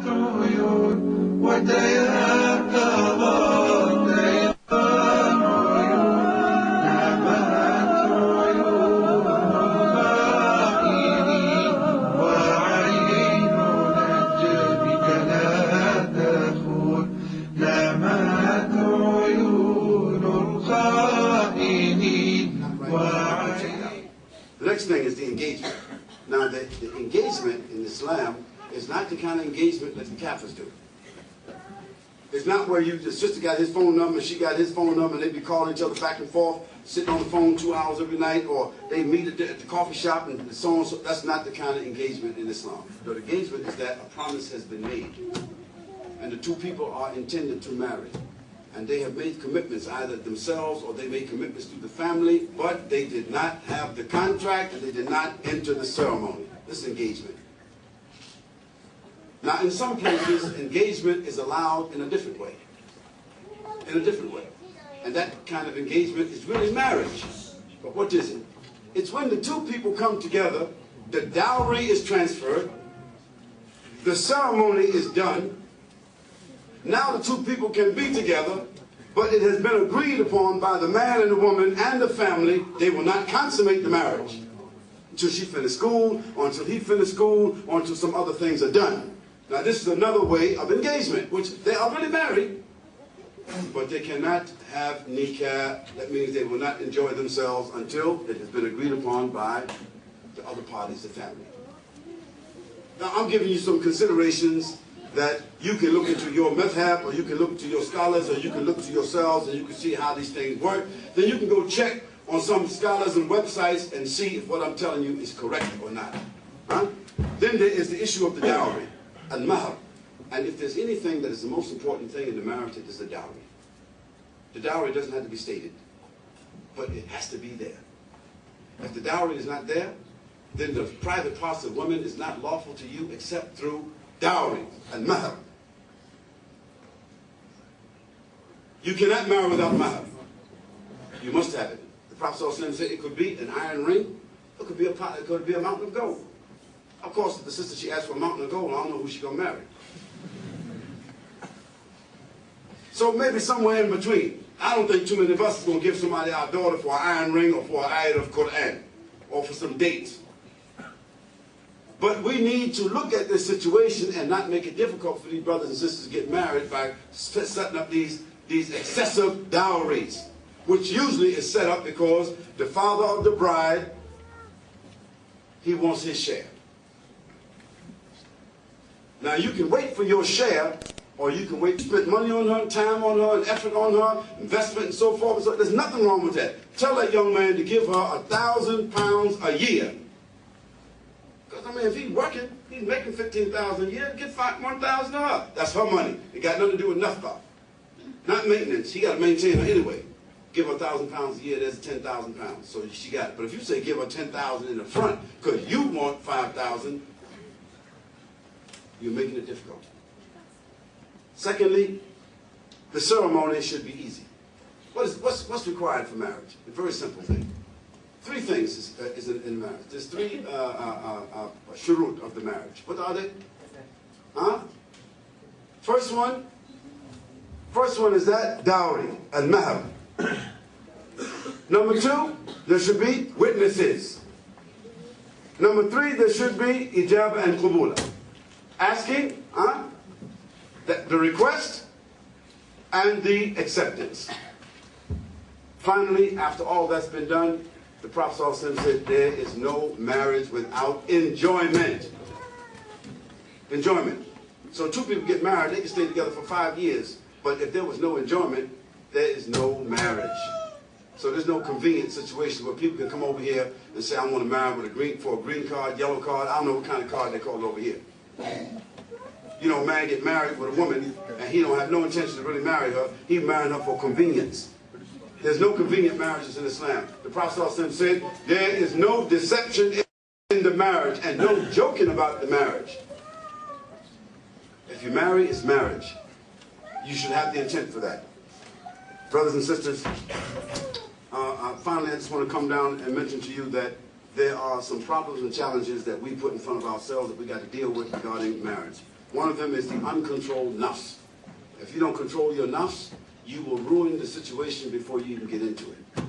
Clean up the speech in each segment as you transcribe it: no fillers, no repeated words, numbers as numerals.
عيون وتيقظت أيضا عيون نامت عيون الخائنين وعين نجمك لا تخون نامت عيون الخائنين وعين. The next thing is the engagement. Now, the engagement in Islam is not the kind of engagement that the Kafirs do. It's not where the sister got his phone number, she got his phone number, and they be calling each other back and forth, sitting on the phone 2 hours every night, or they meet at the coffee shop and so on. So that's not the kind of engagement in Islam. The engagement is that a promise has been made, and the two people are intended to marry. And they have made commitments, either themselves or they made commitments to the family, but they did not have the contract and they did not enter the ceremony. This is engagement. Now, in some places, engagement is allowed in a different way. In a different way. And that kind of engagement is really marriage. But what is it? It's when the two people come together, the dowry is transferred, the ceremony is done. Now the two people can be together, but it has been agreed upon by the man and the woman and the family, they will not consummate the marriage until she finishes school, or until he finishes school, or until some other things are done. Now this is another way of engagement, which they are really married, but they cannot have nikah. That means they will not enjoy themselves until it has been agreed upon by the other parties, the family. Now I'm giving you some considerations that you can look into your madhab, or you can look to your scholars, or you can look to yourselves, and you can see how these things work. Then you can go check on some scholars and websites and see if what I'm telling you is correct or not. Huh? Then there is the issue of the dowry, al-mahr. And if there's anything that is the most important thing in the marriage, it is the dowry. The dowry doesn't have to be stated, but it has to be there. If the dowry is not there, then the private parts of women is not lawful to you except through dowry and mahr. You cannot marry without mahr. You must have it. The Prophet ﷺ said it could be an iron ring, it could be a pot, it could be a mountain of gold. Of course, if the sister, she asked for a mountain of gold, I don't know who she's going to marry. So maybe somewhere in between. I don't think too many of us is going to give somebody our daughter for an iron ring or for an ayat of Quran or for some dates. But we need to look at this situation and not make it difficult for these brothers and sisters to get married by setting up these excessive dowries, which usually is set up because the father of the bride, he wants his share. Now you can wait for your share, or you can wait to spend money on her, time on her, and effort on her, investment and so forth. So there's nothing wrong with that. Tell that young man to give her £1,000 a year. Because, I mean, if he's working, he's making $15,000 a year, get $1,000 to her. That's her money. It got nothing to do with nothing. Not maintenance. She got to maintain her anyway. Give her £1,000 a year, there's £10,000. So she got it. But if you say give her $10,000 in the front, because you want $5,000, you're making it difficult. Secondly, the ceremony should be easy. What's required for marriage? A very simple thing. Three things is in marriage. There's three shurut of the marriage. What are they? Huh? First one is that dowry, al-mahr. Number two, there should be witnesses. Number three, there should be ijaba and qubula. Asking, the request and the acceptance. Finally, after all that's been done, the Prophet ﷺ said there is no marriage without enjoyment. Enjoyment. So two people get married, they can stay together for 5 years, but if there was no enjoyment, there is no marriage. So there's no convenient situation where people can come over here and say, I want to marry with for a green card, yellow card, I don't know what kind of card they call it over here. You know, a man get married with a woman and he don't have no intention to really marry her. He marrying her for convenience. There's no convenient marriages in Islam. The Prophet ﷺ said there is no deception in the marriage and no joking about the marriage. If you marry, it's marriage. You should have the intent for that. Brothers and sisters, finally I just want to come down and mention to you that there are some problems and challenges that we put in front of ourselves that we got to deal with regarding marriage. One of them is the uncontrolled nafs. If you don't control your nafs, you will ruin the situation before you even get into it.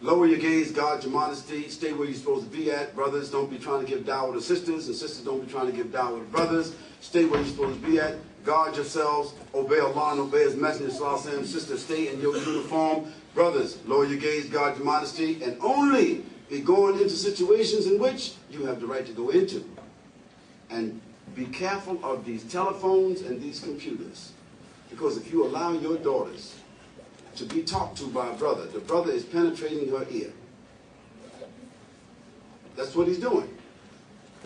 Lower your gaze, guard your modesty, stay where you're supposed to be at. Brothers, don't be trying to give dawah to sisters, and sisters, don't be trying to give dawah to brothers. Stay where you're supposed to be at. Guard yourselves, obey Allah and obey His Messenger. Sisters, stay in your uniform. Brothers, lower your gaze, guard your modesty, and only be going into situations in which you have the right to go into. And be careful of these telephones and these computers. Because if you allow your daughters to be talked to by a brother, the brother is penetrating her ear. That's what he's doing.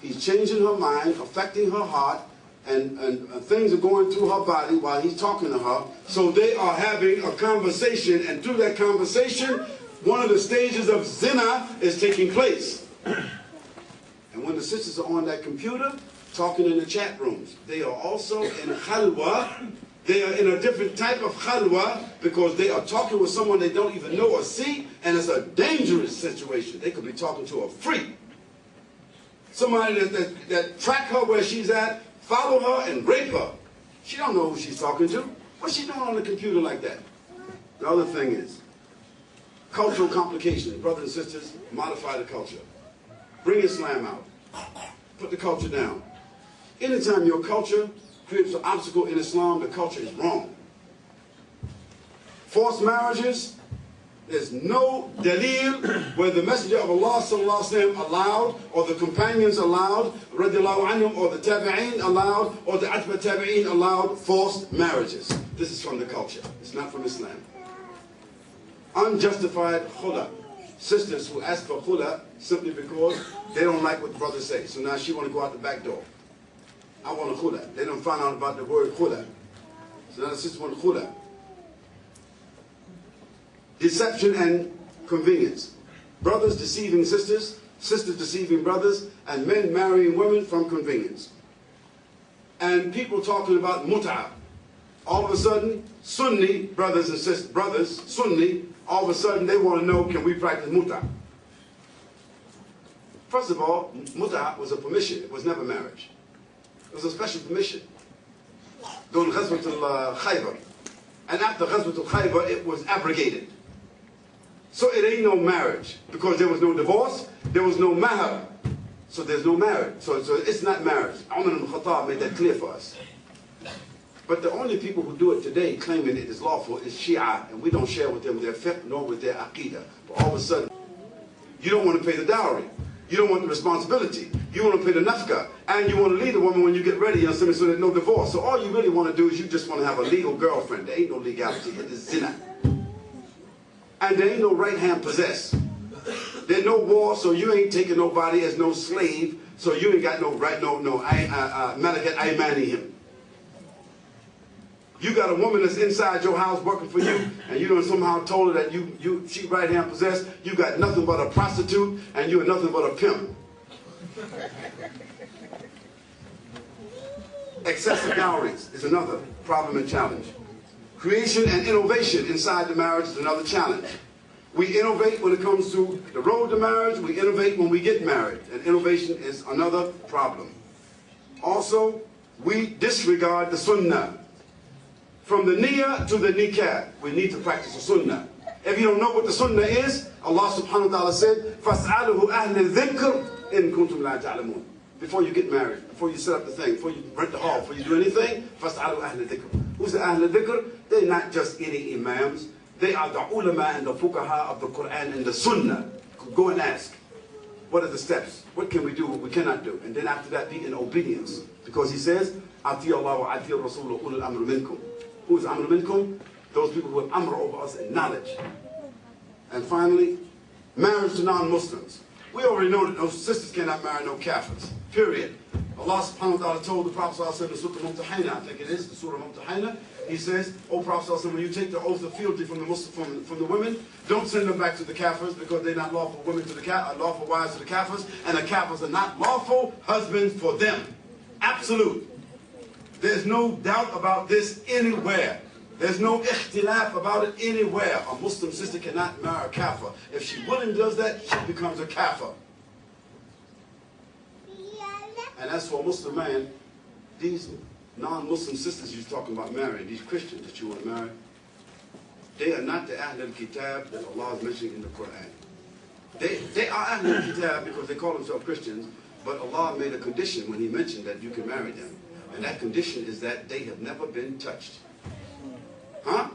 He's changing her mind, affecting her heart, and things are going through her body while he's talking to her. So they are having a conversation, and through that conversation, one of the stages of zina is taking place. And when the sisters are on that computer, talking in the chat rooms, they are also in khalwa. They are in a different type of khalwa because they are talking with someone they don't even know or see, and it's a dangerous situation. They could be talking to a freak. Somebody that track her where she's at, follow her, and rape her. She don't know who she's talking to. What's she doing on the computer like that? The other thing is cultural complications. Brothers and sisters, modify the culture. Bring Islam out. Put the culture down. Anytime your culture creates an obstacle in Islam, the culture is wrong. Forced marriages, there's no dalil where the Messenger of Allah sallallahu alaihi wasallam allowed, or the companions allowed, radiallahu anhum, or the tabi'een allowed, or the atba tabi'een allowed forced marriages. This is from the culture. It's not from Islam. Unjustified khula. Sisters who ask for khula simply because they don't like what the brothers say. So now she want to go out the back door. I want a khula. They don't find out about the word khula. So now the sister want khula. Deception and convenience. Brothers deceiving sisters, sisters deceiving brothers, and men marrying women from convenience. And people talking about mut'ah. All of a sudden, Sunni brothers and sisters, brothers, Sunni, all of a sudden they want to know, can we practice mut'ah? First of all, mut'ah was a permission. It was never marriage. It was a special permission. During Ghazwat al-Khaybar. And after Ghazwat al-Khaybar, it was abrogated. So it ain't no marriage. Because there was no divorce, there was no mahar. So there's no marriage. So it's not marriage. Umar ibn Khattab made that clear for us. But the only people who do it today claiming it is lawful is Shia. And we don't share with them their fiqh nor with their aqidah. But all of a sudden, you don't want to pay the dowry. You don't want the responsibility. You want to pay the nafka. And you want to lead a woman when you get ready, so there's no divorce. So all you really want to do is you just want to have a legal girlfriend. There ain't no legality. It is zina. And there ain't no right hand possess. There's no war, so you ain't taking nobody as no slave. So you ain't got no right, malakat aymanihim. You got a woman that's inside your house working for you, and you done somehow told her that she right hand possessed. You got nothing but a prostitute, and you are nothing but a pimp. Excessive dowries is another problem and challenge. Creation and innovation inside the marriage is another challenge. We innovate when it comes to the road to marriage. We innovate when we get married, and innovation is another problem. Also, we disregard the sunnah. From the niyyah to the nikah, we need to practice the sunnah. If you don't know what the sunnah is, Allah subhanahu wa ta'ala said, فَاسْأَلُهُ أَهْلِ الذِّكْرِ إِن كُنْتُمْ لَا تَعْلَمُونَ. Before you get married, before you set up the thing, before you rent the hall, before you do anything, فَاسْأَلُهُ أَهْلِ الذِّكْرِ. Who's the Ahl al-Dhikr? They're not just any imams. They are the ulama and the fuqaha of the Quran and the Sunnah. Go and ask. What are the steps? What can we do, what we cannot do? And then after that, be in obedience. Because he says, أَطِيَ اللَّهُ وَأَطِيَ الرَّسُولُ وَأُولُو الْأَمْرِ مِنْكُمْ. Who is Amr minkum? Those people who have Amr over us in knowledge. And finally, marriage to non-Muslims. We already know that those sisters cannot marry no kafirs. Period. Allah subhanahu wa ta'ala told the Prophet sallallahu alaihi wasallam in Surah Mumtahina, I think it is, the Surah Mumtahina, he says, O Prophet sallallahu alaihi wasallam, when you take the oath of fealty from the women, don't send them back to the kafirs because they're not lawful women to the lawful wives to the kafirs, and the kafirs are not lawful husbands for them. Absolute. There's no doubt about this anywhere. There's no ikhtilaf about it anywhere. A Muslim sister cannot marry a kafir. If she willingly does that, she becomes a kafir. And as for a Muslim man, these non-Muslim sisters you're talking about marrying, these Christians that you want to marry, they are not the Ahl al-Kitab that Allah is mentioning in the Quran. They are Ahl al-Kitab because they call themselves Christians, but Allah made a condition when He mentioned that you can marry them. And that condition is that they have never been touched. Huh?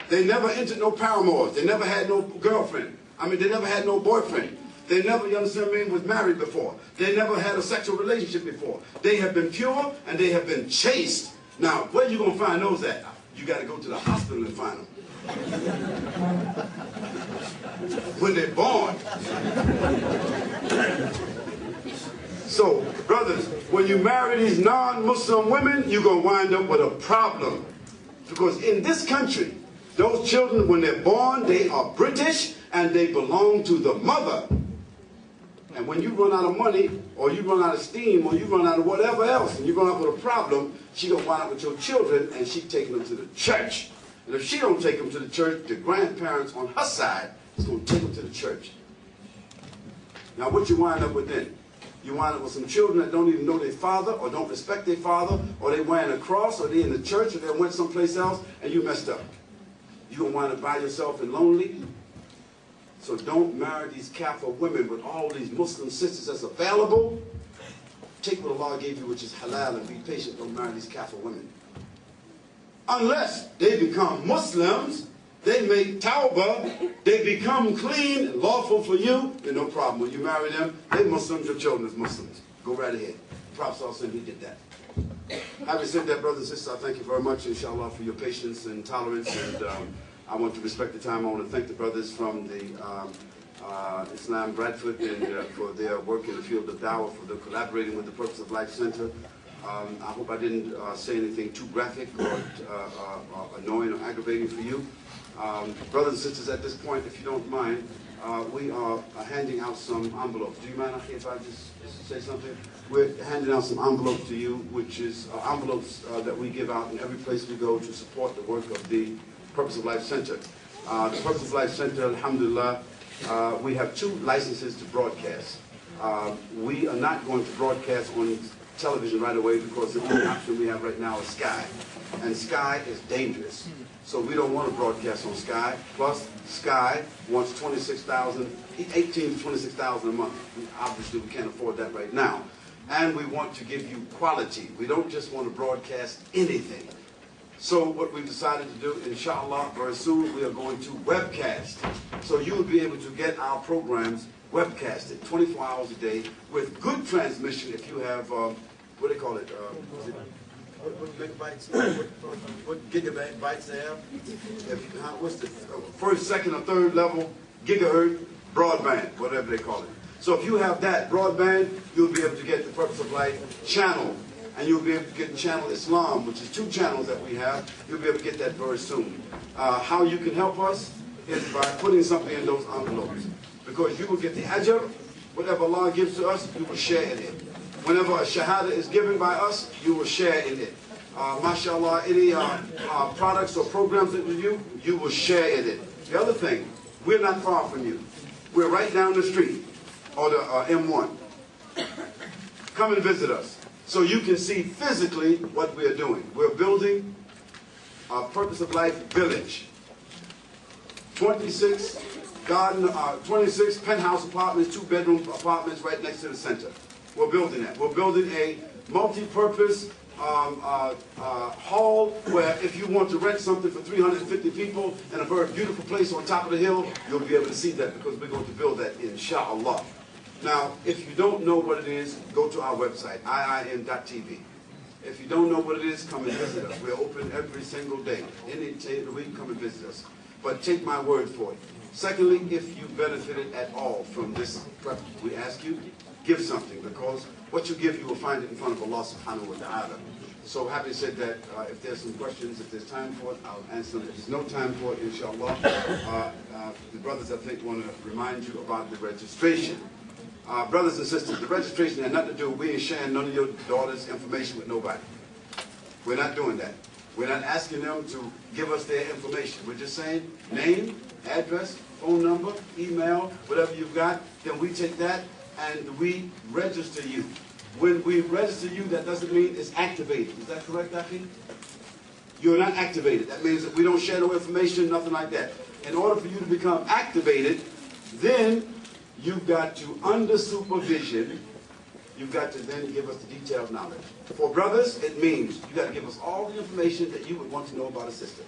They never entered no paramours. They never had no girlfriend. I mean, they never had no boyfriend. They never, you understand me, was married before. They never had a sexual relationship before. They have been pure and they have been chaste. Now, where you going to find those at? You got to go to the hospital and find them. When they're born. So, brothers, when you marry these non-Muslim women, you're going to wind up with a problem. Because in this country, those children, when they're born, they are British and they belong to the mother. And when you run out of money, or you run out of steam, or you run out of whatever else, and you run out with a problem, she's going to wind up with your children, and she's taking them to the church. And if she don't take them to the church, the grandparents on her side is going to take them to the church. Now, what you wind up with then? You wind up with some children that don't even know their father, or don't respect their father, or they wearing a cross, or they in the church, or they went someplace else, and you messed up. You're going to wind up by yourself and lonely. So don't marry these Kafir women with all these Muslim sisters that's available. Take what Allah gave you, which is halal, and be patient. Don't marry these Kafir women. Unless they become Muslims, they make tawbah, they become clean and lawful for you, then no problem. When you marry them, they Muslims, your children is Muslims. Go right ahead. The Prophet ﷺ, he did that. Having said that, brothers and sisters, I thank you very much, inshallah, for your patience and tolerance. And I want to respect the time. I want to thank the brothers from the Islam Bradford and, for their work in the field of dawah, for their collaborating with the Purpose of Life Center. I hope I didn't say anything too graphic or annoying or aggravating for you. Brothers and sisters, at this point, if you don't mind, we are handing out some envelopes. Do you mind if I just say something? We're handing out some envelopes to you, which is envelopes that we give out in every place we go to support the work of the Purpose of Life Center. The Purpose of Life Center, alhamdulillah, we have 2 licenses to broadcast. We are not going to broadcast on television right away because the only option we have right now is Sky. And Sky is dangerous. So we don't want to broadcast on Sky. Plus, Sky wants 18 to 26,000 a month. Obviously, we can't afford that right now. And we want to give you quality. We don't just want to broadcast anything. So what we've decided to do, inshallah, very soon we are going to webcast. So you will be able to get our programs webcasted 24 hours a day with good transmission if you have, what do they call it? What megabytes? What gigabytes they have? What's the first, second, or third level gigahertz broadband, whatever they call it. So if you have that broadband, you'll be able to get the Purpose of Life channel. And you'll be able to get Channel Islam, which is 2 channels that we have. You'll be able to get that very soon. How you can help us is by putting something in those envelopes. Because you will get the ajr, whatever Allah gives to us, you will share in it. Whenever a shahada is given by us, you will share in it. MashaAllah, any products or programs that we do, you will share in it. The other thing, we're not far from you. We're right down the street, or the M1. Come and visit us. So you can see physically what we are doing. We're building a Purpose of Life village. 26 penthouse apartments, 2-bedroom apartments right next to the center. We're building that. We're building a multi-purpose hall where if you want to rent something for 350 people in a very beautiful place on top of the hill, you'll be able to see that because we're going to build that, inshallah. Now, if you don't know what it is, go to our website, iim.tv. If you don't know what it is, come and visit us. We're open every single day. Any day of the week, come and visit us. But take my word for it. Secondly, if you benefited at all from this prep, we ask you, give something, because what you give, you will find it in front of Allah subhanahu wa ta'ala. So having said that, if there's some questions, if there's time for it, I'll answer them. If there's no time for it, inshallah, the brothers, I think, want to remind you about the registration. Brothers and sisters, the registration had nothing to do, we ain't sharing none of your daughter's information with nobody. We're not doing that. We're not asking them to give us their information. We're just saying name, address, phone number, email, whatever you've got, then we take that and we register you. when we register you, that doesn't mean it's activated. Is that correct, Akhi? You're not activated. That means that we don't share no information, nothing like that. In order for you to become activated, then you've got to, under supervision, you've got to then give us the detailed knowledge. For brothers, it means you got to give us all the information that you would want to know about a sister.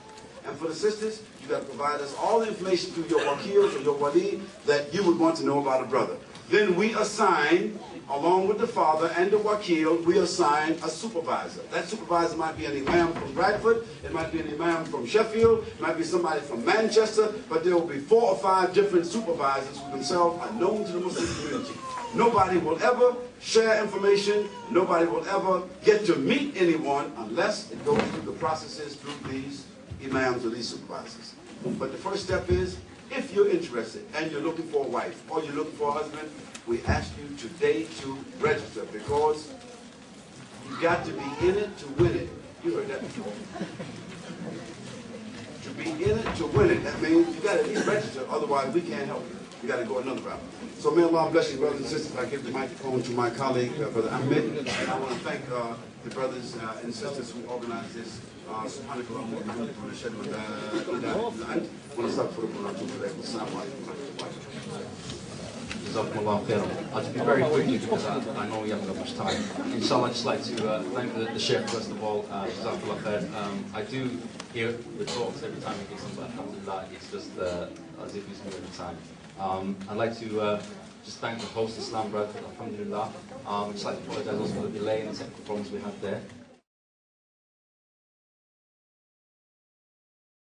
And for the sisters, you got to provide us all the information through your wakil or your wali that you would want to know about a brother. Then we assign, along with the father and the wakil, we assign a supervisor. That supervisor might be an imam from Bradford, it might be an imam from Sheffield, it might be somebody from Manchester, but there will be 4 or 5 different supervisors who themselves are known to the Muslim community. Nobody will ever share information, nobody will ever get to meet anyone unless it goes through the processes through these imams or these supervisors. But the first step is, if you're interested and you're looking for a wife or you're looking for a husband, we ask you today to register, because you've got to be in it to win it. You heard that before. To be in it to win it, that means you got to at least register, otherwise we can't help you. You got to go another route. So may Allah bless you, brothers and sisters. I give the microphone to my colleague, Brother Ahmed, and I want to thank the brothers and sisters who organized this. سبحانك اللهم وبحمدك ونشهد ان لا اله الا انت ونستغفرك ونتوب اليك والسلام عليكم ورحمه الله وبركاته. Jazakumullah khairan. I'll just be very quickly because I know we haven't got much time. Inshallah, I'd just like to thank the Shaykh first of all. Jazakumullah khair. I do hear the talks every time we get some, but alhamdulillah, it's just as if he's new every time. I'd like to just thank the host, Islam Bradford, alhamdulillah. I'd just like to apologize also for the delay and the technical problems we had there.